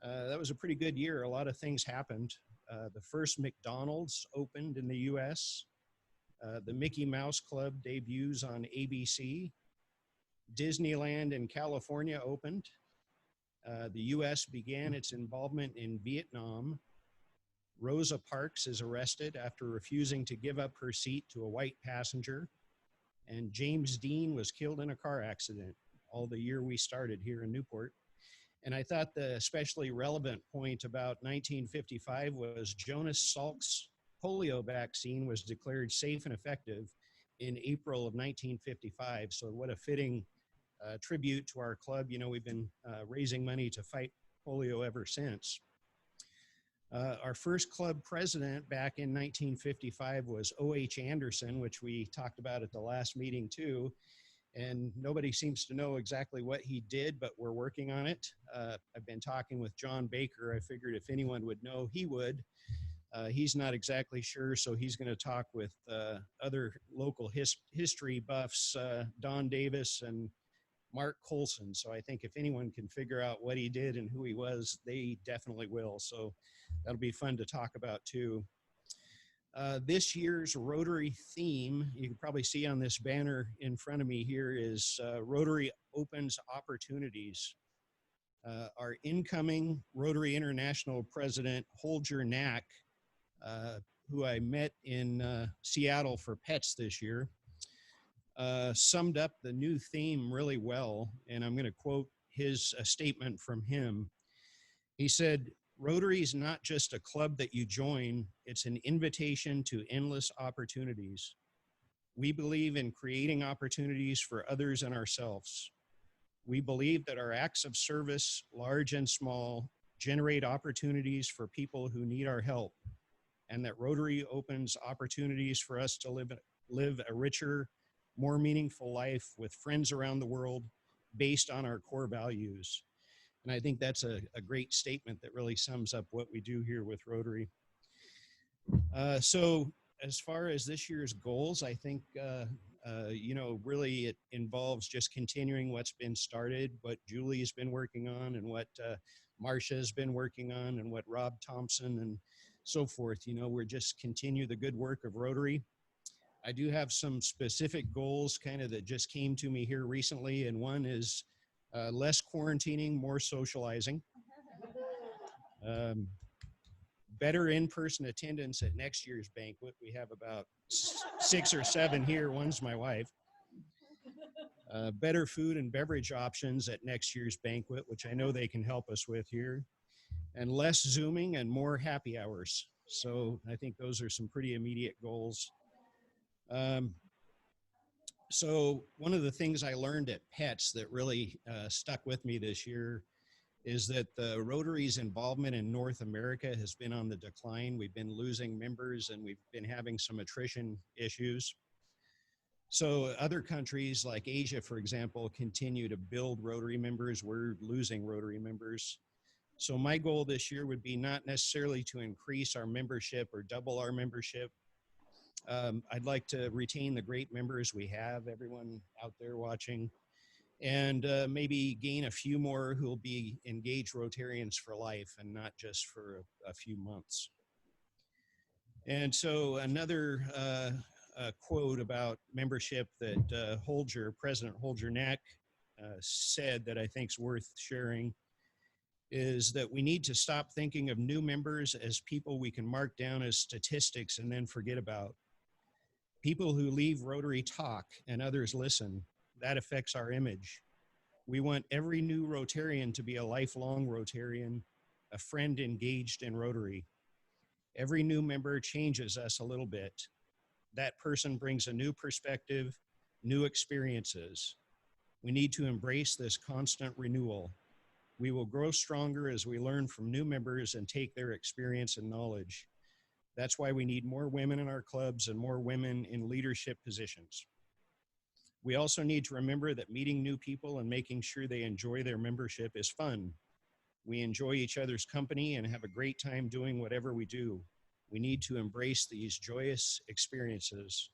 that was a pretty good year. A lot of things happened. The first McDonald's opened in the US. The Mickey Mouse Club debuts on ABC. Disneyland in California opened. The US began its involvement in Vietnam. Rosa Parks is arrested after refusing to give up her seat to a white passenger. And James Dean was killed in a car accident, all the year we started here in Newport. And I thought the especially relevant point about 1955 was Jonas Salk's polio vaccine was declared safe and effective in April of 1955. So what a fitting tribute to our club. You know, we've been raising money to fight polio ever since. Our first club president back in 1955 was O.H. Anderson, which we talked about at the last meeting too. And nobody seems to know exactly what he did, but we're working on it. I've been talking with John Baker. I figured if anyone would know, he would. He's not exactly sure, so he's going to talk with other local history buffs, Don Davis and Mark Colson. So I think if anyone can figure out what he did and who he was, they definitely will. So that'll be fun to talk about too. This year's Rotary theme, you can probably see on this banner in front of me here, is Rotary Opens Opportunities. Our incoming Rotary International President, Holger Knack, who I met in Seattle for Pets this year, summed up the new theme really well, and I'm going to quote his statement from him. He said, "Rotary is not just a club that you join, it's an invitation to endless opportunities. We believe in creating opportunities for others and ourselves. We believe that our acts of service, large and small, generate opportunities for people who need our help, and that Rotary opens opportunities for us to live a richer, more meaningful life with friends around the world based on our core values." And I think that's a great statement that really sums up what we do here with Rotary. So as far as this year's goals, I think, you know, really it involves just continuing what's been started, what Julie's been working on and what Marcia's been working on and what Rob Thompson and so forth. You know, we're just continue the good work of Rotary. I do have some specific goals kind of that just came to me here recently, and one is less quarantining, more socializing. Better in-person attendance at next year's banquet. We have about 6 or 7 here. One's my wife. Better food and beverage options at next year's banquet, which I know they can help us with here. And less Zooming and more happy hours. So I think those are some pretty immediate goals. So one of the things I learned at Pets that really stuck with me this year is that the Rotary's involvement in North America has been on the decline. We've been losing members and we've been having some attrition issues. So other countries like Asia, for example, continue to build Rotary members. We're losing Rotary members. So my goal this year would be not necessarily to increase our membership or double our membership. I'd like to retain the great members we have, everyone out there watching, and maybe gain a few more who will be engaged Rotarians for life and not just for a few months. And so another quote about membership that President Holger-Neck said that I think is worth sharing is that we need to stop thinking of new members as people we can mark down as statistics and then forget about. People who leave Rotary talk and others listen. That affects our image. We want every new Rotarian to be a lifelong Rotarian, a friend engaged in Rotary. Every new member changes us a little bit. That person brings a new perspective, new experiences. We need to embrace this constant renewal. We will grow stronger as we learn from new members and take their experience and knowledge. That's why we need more women in our clubs and more women in leadership positions. We also need to remember that meeting new people and making sure they enjoy their membership is fun. We enjoy each other's company and have a great time doing whatever we do. We need to embrace these joyous experiences.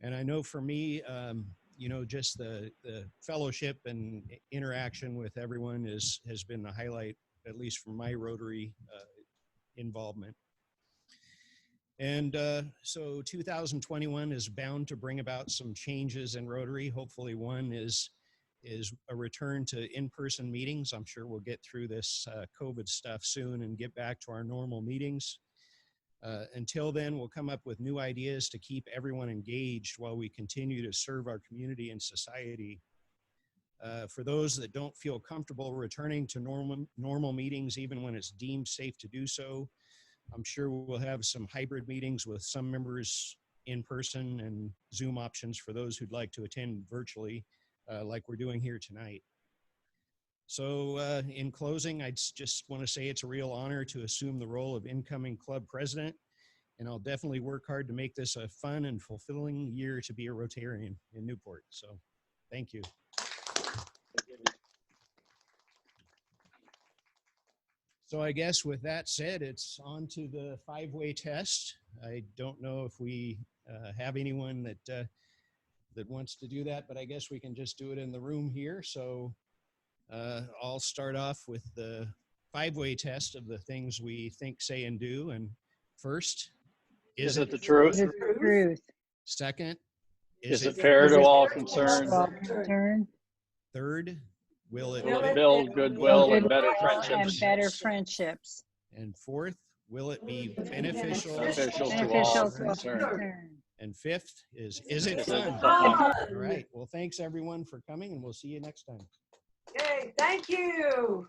And I know for me, you know, just the fellowship and interaction with everyone has been the highlight, at least for my Rotary involvement. And so 2021 is bound to bring about some changes in Rotary. Hopefully one is a return to in-person meetings. I'm sure we'll get through this COVID stuff soon and get back to our normal meetings. Until then, we'll come up with new ideas to keep everyone engaged while we continue to serve our community and society. For those that don't feel comfortable returning to normal meetings, even when it's deemed safe to do so, I'm sure we'll have some hybrid meetings with some members in person and Zoom options for those who'd like to attend virtually, like we're doing here tonight. So in closing, I just want to say it's a real honor to assume the role of incoming club president, and I'll definitely work hard to make this a fun and fulfilling year to be a Rotarian in Newport. So thank you. So I guess with that said, it's on to the 5-way test. I don't know if we have anyone that wants to do that, but I guess we can just do it in the room here. So I'll start off with the 5-way test of the things we think, say, and do. And first, is it the truth? Is it the truth? Second, is it fair to all concerned? Third, will it build goodwill and better friendships? And better friendships. And fourth, will it be beneficial to all concerned? And fifth is it fun? All right. Well, thanks everyone for coming, and we'll see you next time. Okay, thank you.